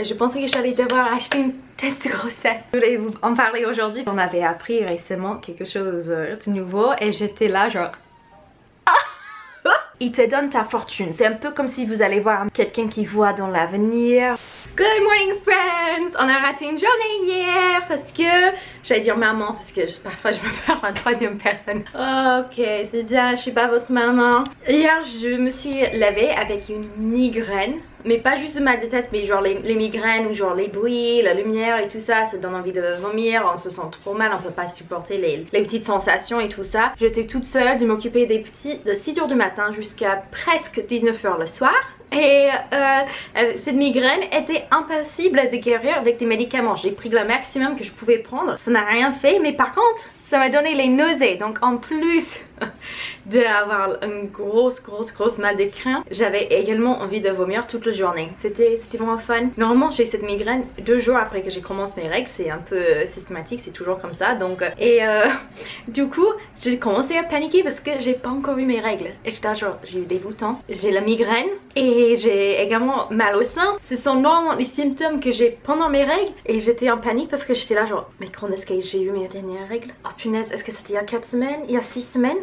Je pensais que j'allais devoir acheter une test de grossesse. Je voulais vous en parler aujourd'hui. On avait appris récemment quelque chose de nouveau et j'étais là genre... Il te donne ta fortune. C'est un peu comme si vous allez voir quelqu'un qui voit dans l'avenir. Good morning friends! On a raté une journée hier parce que... J'allais dire maman parce que parfois je me parle en troisième personne. Ok, c'est bien, je suis pas votre maman. Hier je me suis levée avec une migraine. Mais pas juste mal de tête, mais genre les migraines, genre les bruits, la lumière et tout ça, ça donne envie de vomir, on se sent trop mal, on peut pas supporter les petites sensations et tout ça. J'étais toute seule de m'occuper des petits de 6h du matin jusqu'à presque 19h le soir. Et cette migraine était impossible de guérir avec des médicaments. J'ai pris le maximum que je pouvais prendre, ça n'a rien fait, mais par contre ça m'a donné les nausées. Donc en plus d'avoir une grosse mal de crâne, j'avais également envie de vomir toute la journée. C'était vraiment fun. Normalement j'ai cette migraine 2 jours après que j'ai commencé mes règles, c'est un peu systématique, c'est toujours comme ça. Donc du coup j'ai commencé à paniquer parce que j'ai pas encore eu mes règles. Et j'étais genre, j'ai eu des boutons, j'ai la migraine et j'ai également mal au sein. Ce sont normalement les symptômes que j'ai pendant mes règles et j'étais en panique parce que j'étais là genre, mais quand est-ce que j'ai eu mes dernières règles? Oh punaise, est-ce que c'était il y a 4 semaines? Il y a 6 semaines?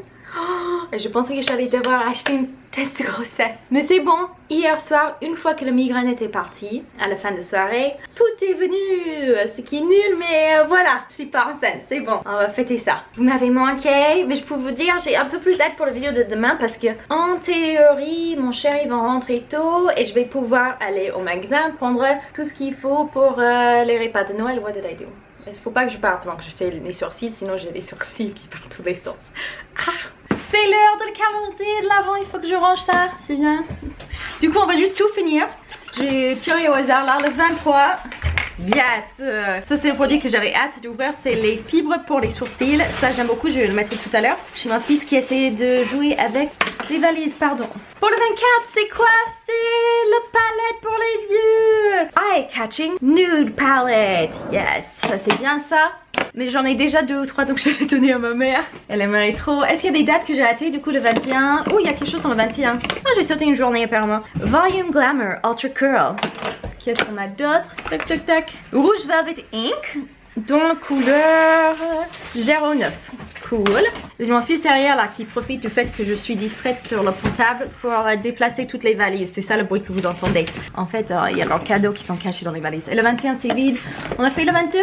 Et je pensais que j'allais devoir acheter une test de grossesse. Mais c'est bon, hier soir, une fois que le migraine était parti, à la fin de soirée, tout est venu. Ce qui est nul, mais voilà, je suis pas enceinte, c'est bon, on va fêter ça. Vous m'avez manqué, mais je peux vous dire, j'ai un peu plus hâte pour la vidéo de demain parce que en théorie, mon chéri va rentrer tôt et je vais pouvoir aller au magasin prendre tout ce qu'il faut pour les repas de Noël. What did I do? Il faut pas que je parle pendant que je fais mes sourcils, sinon j'ai les sourcils qui partent tous les sens. Ah, c'est l'heure de le calendrier de l'avant, il faut que je range ça, c'est bien. Du coup on va juste tout finir. J'ai tiré au hasard là, le 23. Yes! Ça c'est le produit que j'avais hâte d'ouvrir, c'est les fibres pour les sourcils. Ça j'aime beaucoup, je vais le mettre tout à l'heure. Chez mon fils qui essaie de jouer avec les valises, pardon. Pour le 24, c'est quoi? C'est le palette pour les yeux! Eye Catching Nude Palette. Yes, ça c'est bien ça. Mais j'en ai déjà 2 ou 3 donc je vais les donner à ma mère. Elle aimerait trop. Est-ce qu'il y a des dates que j'ai ratées du coup le 21? Oh, il y a quelque chose dans le 21. Ah, j'ai sauté une journée apparemment. Volume Glamour Ultra Curl. Qu'est-ce qu'on a d'autre? Tac tac tac. Rouge Velvet Ink dans la couleur 09. Cool. J'ai mon fils derrière là qui profite du fait que je suis distraite sur le portable pour déplacer toutes les valises. C'est ça le bruit que vous entendez. En fait, il y a leurs cadeaux qui sont cachés dans les valises. Et le 21 c'est vide. On a fait le 22?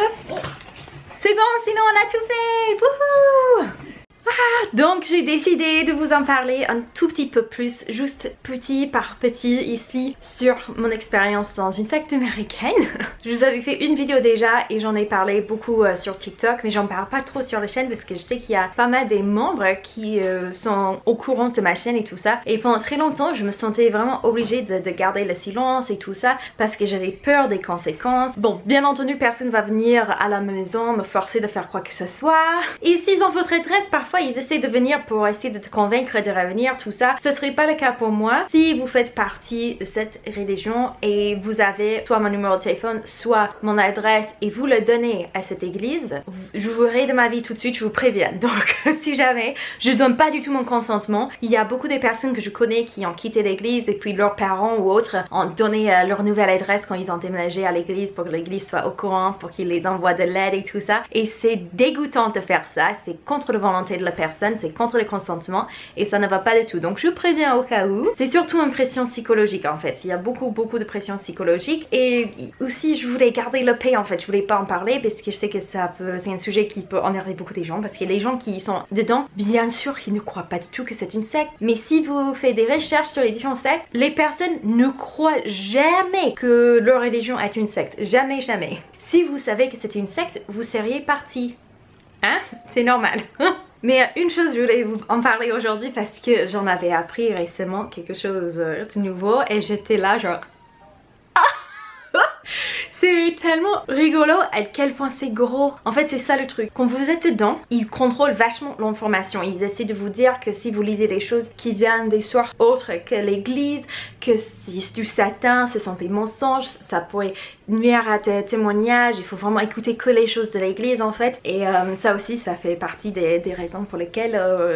C'est bon, sinon on a tout fait. Wouhou! Ah, donc j'ai décidé de vous en parler un tout petit peu plus, juste petit par petit ici sur mon expérience dans une secte américaine. Je vous avais fait une vidéo déjà et j'en ai parlé beaucoup sur TikTok, mais j'en parle pas trop sur la chaîne parce que je sais qu'il y a pas mal des membres qui sont au courant de ma chaîne et tout ça. Et pendant très longtemps je me sentais vraiment obligée de garder le silence et tout ça parce que j'avais peur des conséquences. Bon, bien entendu personne va venir à la maison me forcer de faire quoi que ce soit. Et s'ils ont votre adresse, parfois ils essaient de venir pour essayer de te convaincre de revenir, tout ça. Ce serait pas le cas pour moi. Si vous faites partie de cette religion et vous avez soit mon numéro de téléphone, soit mon adresse et vous le donnez à cette église, je vous verrai de ma vie tout de suite, je vous préviens. Donc si jamais je donne pas du tout mon consentement, il y a beaucoup de personnes que je connais qui ont quitté l'église et puis leurs parents ou autres ont donné leur nouvelle adresse quand ils ont déménagé à l'église pour que l'église soit au courant, pour qu'ils les envoient de l'aide et tout ça. Et c'est dégoûtant de faire ça, c'est contre la volonté de la personne, c'est contre le consentement et ça ne va pas du tout. Donc je préviens au cas où. C'est surtout une pression psychologique en fait. Il y a beaucoup de pression psychologique et aussi je voulais garder la paix en fait. Je voulais pas en parler parce que je sais que ça peut, c'est un sujet qui peut énerver beaucoup des gens parce que les gens qui sont dedans, bien sûr qu'ils ne croient pas du tout que c'est une secte. Mais si vous faites des recherches sur les différentes sectes, les personnes ne croient jamais que leur religion est une secte. Jamais, jamais. Si vous savez que c'est une secte, vous seriez parti. Hein? C'est normal. Mais une chose, je voulais vous en parler aujourd'hui parce que j'en avais appris récemment quelque chose de nouveau et j'étais là genre... C'est tellement rigolo à quel point c'est gros. En fait c'est ça le truc. Quand vous êtes dedans, ils contrôlent vachement l'information. Ils essaient de vous dire que si vous lisez des choses qui viennent des sources autres que l'église, que c'est du satin, ce sont des mensonges, ça pourrait nuire à tes témoignages, il faut vraiment écouter que les choses de l'église en fait. Et ça aussi, ça fait partie des raisons pour lesquelles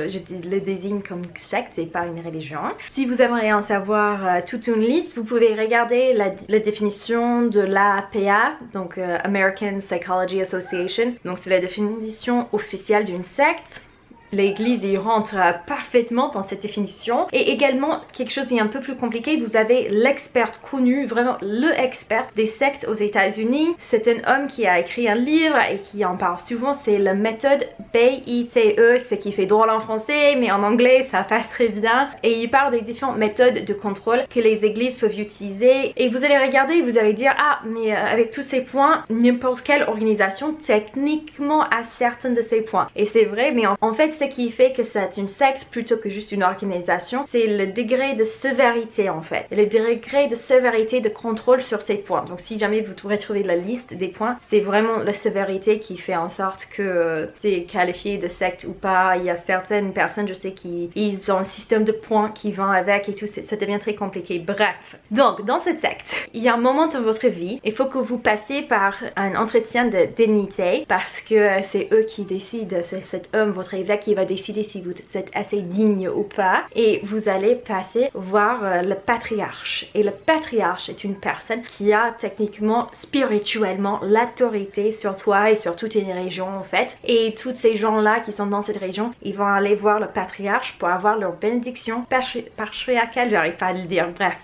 je le désigne comme secte, c'est pas une religion. Si vous aimeriez en savoir toute une liste, vous pouvez regarder la définition de l'APA, donc American Psychology Association. Donc c'est la définition officielle d'une secte. L'église y rentre parfaitement dans cette définition. Et également, quelque chose qui est un peu plus compliqué, vous avez l'expert connu, vraiment le expert des sectes aux États-Unis. C'est un homme qui a écrit un livre et qui en parle souvent, c'est la méthode BITE, ce qui fait drôle en français, mais en anglais ça passe très bien. Et il parle des différentes méthodes de contrôle que les églises peuvent utiliser. Et vous allez regarder et vous allez dire, ah, mais avec tous ces points, n'importe quelle organisation techniquement a certains de ces points. Et c'est vrai, mais en fait, ce qui fait que c'est une secte plutôt que juste une organisation, c'est le degré de sévérité en fait. Et le degré de sévérité de contrôle sur ces points. Donc si jamais vous retrouvez la liste des points, c'est vraiment la sévérité qui fait en sorte que c'est qualifié de secte ou pas. Il y a certaines personnes, je sais, qui ils ont un système de points qui vont avec et tout, ça devient très compliqué. Bref, donc dans cette secte, il y a un moment dans votre vie, il faut que vous passiez par un entretien de dignité parce que c'est eux qui décident, c'est cet homme, votre évêque, qui va décider si vous êtes assez digne ou pas. Et vous allez passer voir le patriarche. Et le patriarche est une personne qui a techniquement, spirituellement, l'autorité sur toi et sur toute une région en fait. Et tous ces gens-là qui sont dans cette région, ils vont aller voir le patriarche pour avoir leur bénédiction patriarcale, j'arrive pas à le dire, bref,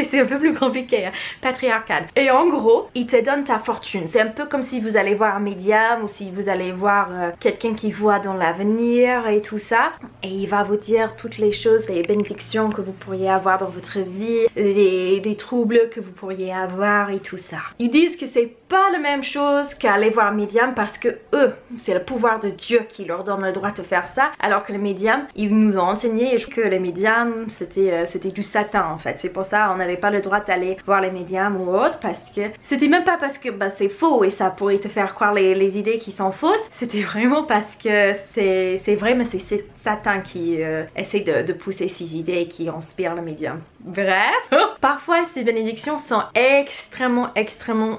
c'est un peu plus compliqué, hein? Patriarcale. Et en gros, il te donne ta fortune. C'est un peu comme si vous allez voir un médium ou si vous allez voir quelqu'un qui voit dans l'avenir et tout ça, et il va vous dire toutes les choses, les bénédictions que vous pourriez avoir dans votre vie, des troubles que vous pourriez avoir et tout ça. Ils disent que c'est pas la même chose qu'aller voir un médium parce que eux, c'est le pouvoir de Dieu qui leur donne le droit de faire ça, alors que les médiums, ils nous ont enseigné que les médiums c'était du satan en fait. C'est pour ça on n'avait pas le droit d'aller voir les médiums ou autre, parce que c'était même pas parce que c'est faux et ça pourrait te faire croire les idées qui sont fausses, c'était vraiment parce que c'est vrai, mais c'est Satan qui essaie de pousser ces idées et qui inspire le médium. Bref, parfois ces bénédictions sont extrêmement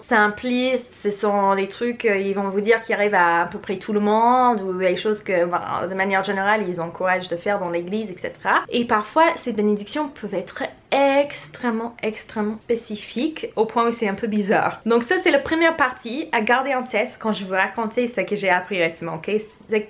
simplistes. Ce sont des trucs, ils vont vous dire qui arrivent à peu près tout le monde, ou des choses que de manière générale ils encouragent de faire dans l'église, etc. Et parfois ces bénédictions peuvent être extrêmement spécifiques au point où c'est un peu bizarre. Donc ça c'est la première partie à garder en tête quand je vous raconter ce que j'ai appris récemment, ok?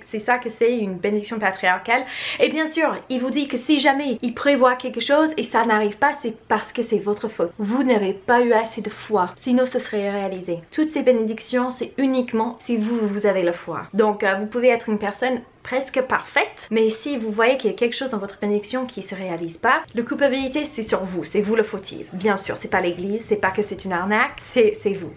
C'est ça que c'est une bénédiction patriarcale. Et bien sûr, il vous dit que si jamais il prévoit quelque chose et ça n'arrive pas, c'est parce que c'est votre faute. Vous n'avez pas eu assez de foi, sinon ce serait réalisé. Toutes ces bénédictions, c'est uniquement si vous avez la foi. Donc vous pouvez être une personne presque parfaite, mais si vous voyez qu'il y a quelque chose dans votre bénédiction qui se réalise pas, la culpabilité c'est sur vous, c'est vous le fautif. Bien sûr, c'est pas l'église, c'est pas que c'est une arnaque, c'est vous.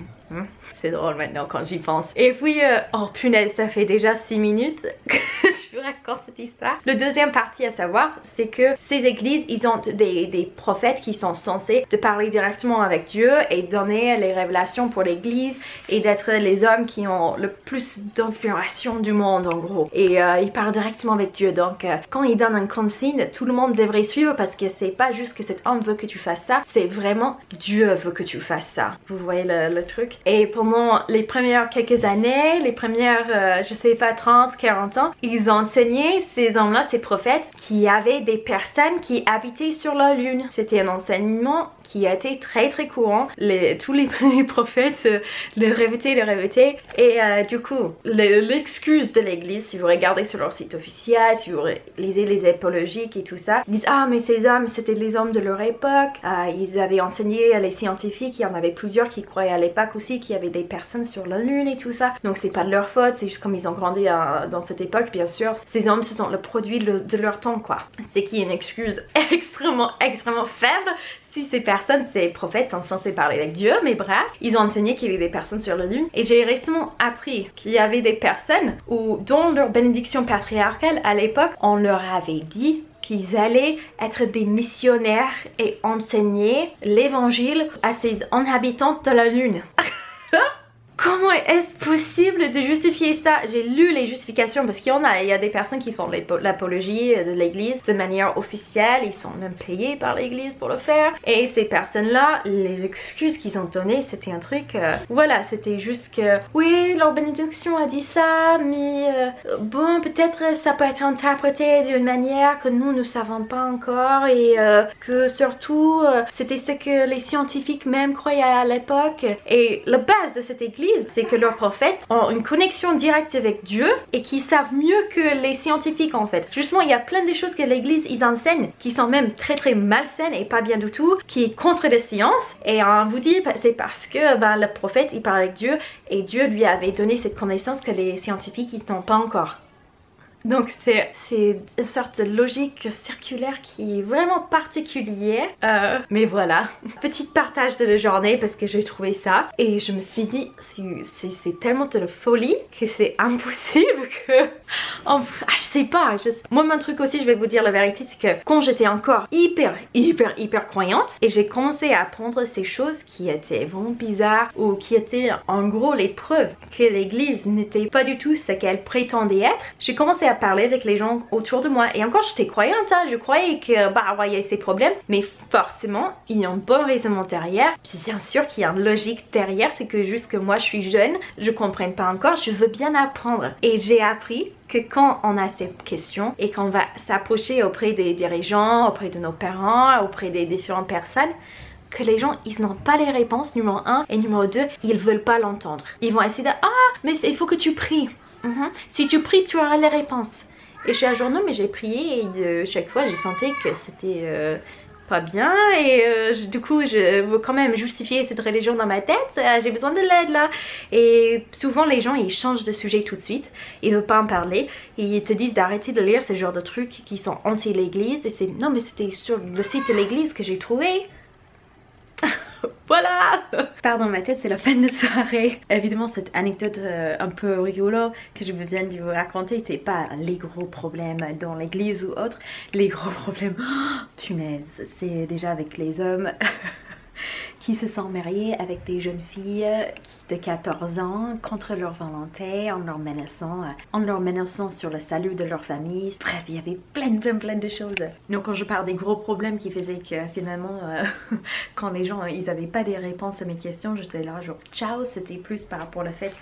C'est drôle maintenant quand j'y pense. Et puis, oh punaise, ça fait déjà 6 minutes que je vous raconte cette histoire. Le deuxième partie à savoir, c'est que ces églises, ils ont des prophètes qui sont censés de parler directement avec Dieu et donner les révélations pour l'église et d'être les hommes qui ont le plus d'inspiration du monde en gros. Et ils parlent directement avec Dieu. Donc quand ils donnent une consigne, tout le monde devrait suivre parce que c'est pas juste que cet homme veut que tu fasses ça, c'est vraiment Dieu veut que tu fasses ça. Vous voyez le truc? Et pendant les premières quelques années, les premières, je sais pas, 30, 40 ans, ils ont enseigné, ces hommes-là, ces prophètes, qui avaient des personnes qui habitaient sur la lune. C'était un enseignement qui a été très courant. Tous les premiers prophètes le répétaient. Et du coup, l'excuse de l'église, si vous regardez sur leur site officiel, si vous lisez les apologiques et tout ça, ils disent ah mais ces hommes c'était les hommes de leur époque, ils avaient enseigné les scientifiques, il y en avait plusieurs qui croyaient à l'époque aussi qu'il y avait des personnes sur la lune et tout ça, donc c'est pas de leur faute, c'est juste comme ils ont grandi dans cette époque. Bien sûr, ces hommes ce sont le produit de leur temps quoi. C'est qui est une excuse extrêmement faible si ces personnes, ces prophètes sont censés parler avec Dieu, mais bref, ils ont enseigné qu'il y avait des personnes sur la lune. Et j'ai récemment appris qu'il y avait des personnes dont leur bénédiction patriarcale à l'époque, on leur avait dit qu'ils allaient être des missionnaires et enseigner l'évangile à ces inhabitants de la lune. Comment est-ce possible de justifier ça? J'ai lu les justifications parce qu'il y a des personnes qui font l'apologie de l'église de manière officielle, ils sont même payés par l'église pour le faire. Et ces personnes-là, les excuses qu'ils ont données, c'était un truc, voilà, c'était juste que oui, leur bénédiction a dit ça, mais bon, peut-être ça peut être interprété d'une manière que nous ne savons pas encore et que surtout c'était ce que les scientifiques même croyaient à l'époque. Et la base de cette église, c'est que leurs prophètes ont une connexion directe avec Dieu et qui savent mieux que les scientifiques en fait. Justement, il y a plein de choses que l'église ils enseignent qui sont même très très malsaines et pas bien du tout, qui est contre les sciences. Et on vous dit c'est parce que le prophète il parle avec Dieu et Dieu lui avait donné cette connaissance que les scientifiques ils n'ont pas encore. Donc c'est une sorte de logique circulaire qui est vraiment particulière. Mais voilà, petit partage de la journée parce que j'ai trouvé ça. Et je me suis dit, c'est tellement de la folie que c'est impossible que... je sais pas. Moi mon truc aussi, je vais vous dire la vérité, c'est que quand j'étais encore hyper croyante et j'ai commencé à apprendre ces choses qui étaient vraiment bizarres ou qui étaient en gros les preuves que l'église n'était pas du tout ce qu'elle prétendait être, j'ai commencé à parler avec les gens autour de moi. Et encore j'étais croyante, hein, je croyais que il y a ces problèmes, mais forcément il y a un bon raisonnement derrière. Puis bien sûr qu'il y a une logique derrière, c'est que juste que moi je suis jeune, je comprends pas encore, je veux bien apprendre. Et j'ai appris que quand on a ces questions et qu'on va s'approcher auprès des dirigeants, auprès de nos parents, auprès des différentes personnes, que les gens ils n'ont pas les réponses, numéro 1, et numéro 2, ils veulent pas l'entendre. Ils vont essayer de mais il faut que tu pries. Si tu pries, tu auras les réponses. Et je suis à journaux, mais j'ai prié et chaque fois j'ai senti que c'était pas bien et du coup je veux quand même justifier cette religion dans ma tête. J'ai besoin de l'aide là. Et souvent les gens ils changent de sujet tout de suite, ils ne veulent pas en parler et ils te disent d'arrêter de lire ce genre de trucs qui sont anti l'église. Et c'est non mais c'était sur le site de l'église que j'ai trouvé. Voilà. Pardon, ma tête, c'est la fin de soirée. Évidemment, cette anecdote un peu rigolo que je viens de vous raconter, c'est pas les gros problèmes dans l'église ou autre. Les gros problèmes, punaise, c'est déjà avec les hommes qui se sont mariés avec des jeunes filles de 14 ans contre leur volonté, en leur menaçant sur le salut de leur famille. Bref, il y avait plein de choses. Donc quand je parle des gros problèmes qui faisaient que finalement quand les gens ils avaient pas des réponses à mes questions, j'étais là genre ciao. C'était plus par rapport au fait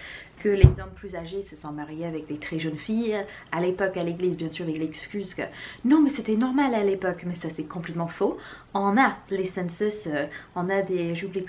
que les hommes plus âgés se sont mariés avec des très jeunes filles. À l'époque, à l'église, bien sûr, avec l'excuse que non, mais c'était normal à l'époque, mais ça c'est complètement faux. On a les census, on a des, j'oublie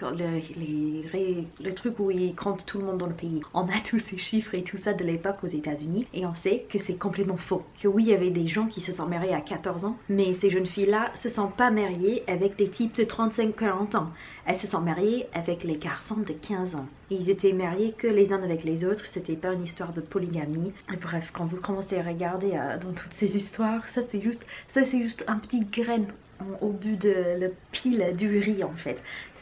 le truc où ils comptent tout le monde dans le pays. On a tous ces chiffres et tout ça de l'époque aux États-Unis et on sait que c'est complètement faux. Que oui, il y avait des gens qui se sont mariés à 14 ans, mais ces jeunes filles-là se sont pas mariées avec des types de 35-40 ans. Elles se sont mariées avec les garçons de 15 ans. Et ils étaient mariés que les uns avec les autres, c'était pas une histoire de polygamie. Et bref, quand vous commencez à regarder dans toutes ces histoires, ça c'est juste un petit grain au bout de la pile du riz en fait.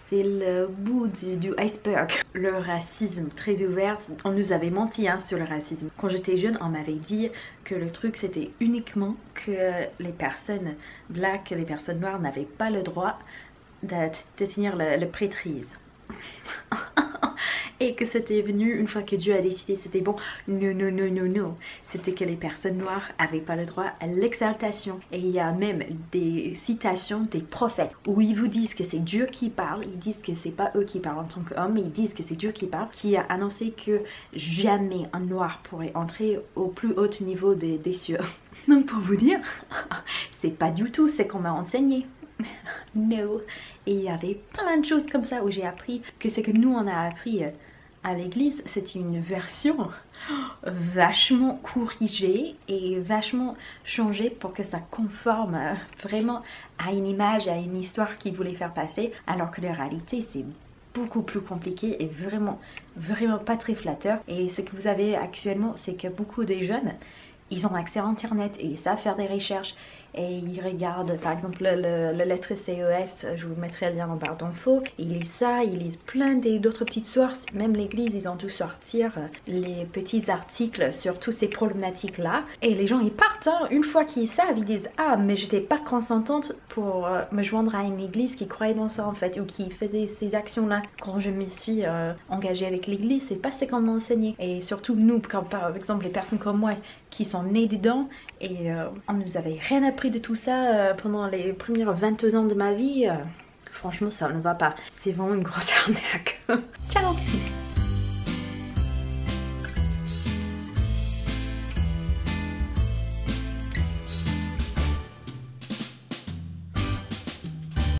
C'est le bout du iceberg. Le racisme très ouvert, on nous avait menti hein, sur le racisme. Quand j'étais jeune, on m'avait dit que le truc c'était uniquement que les personnes black, les personnes noires n'avaient pas le droit de tenir le prêtrise. Et que c'était venu une fois que Dieu a décidé c'était bon. Non. C'était que les personnes noires n'avaient pas le droit à l'exaltation. Et il y a même des citations des prophètes où ils vous disent que c'est Dieu qui parle. Ils disent que c'est pas eux qui parlent en tant qu'hommes, ils disent que c'est Dieu qui parle, qui a annoncé que jamais un noir pourrait entrer au plus haut niveau des cieux. Donc pour vous dire, c'est pas du tout ce qu'on m'a enseigné. No. Et il y avait plein de choses comme ça où j'ai appris que ce que nous on a appris à l'église, c'est une version vachement corrigée et vachement changée pour que ça conforme vraiment à une image, à une histoire qu'ils voulaient faire passer, alors que la réalité c'est beaucoup plus compliqué et vraiment pas très flatteur. Et ce que vous avez actuellement, c'est que beaucoup des jeunes ils ont accès à internet et ils savent faire des recherches et il regarde par exemple le lettre CES, je vous mettrai le lien en barre d'infos. Ils lisent ça, ils lisent plein d'autres petites sources, même l'église, ils ont dû sortir les petits articles sur toutes ces problématiques là. Et les gens ils partent, hein. Une fois qu'ils savent, ils disent ah mais j'étais pas consentante pour me joindre à une église qui croyait dans ça en fait, ou qui faisait ces actions là. Quand je me suis engagée avec l'église, c'est pas ce qu'on m'a enseigné. Et surtout nous, quand par exemple les personnes comme moi qui sont nées dedans, et on nous avait rien appris de tout ça pendant les premières 22 ans de ma vie. Franchement ça ne va pas, c'est vraiment une grosse arnaque. Ciao.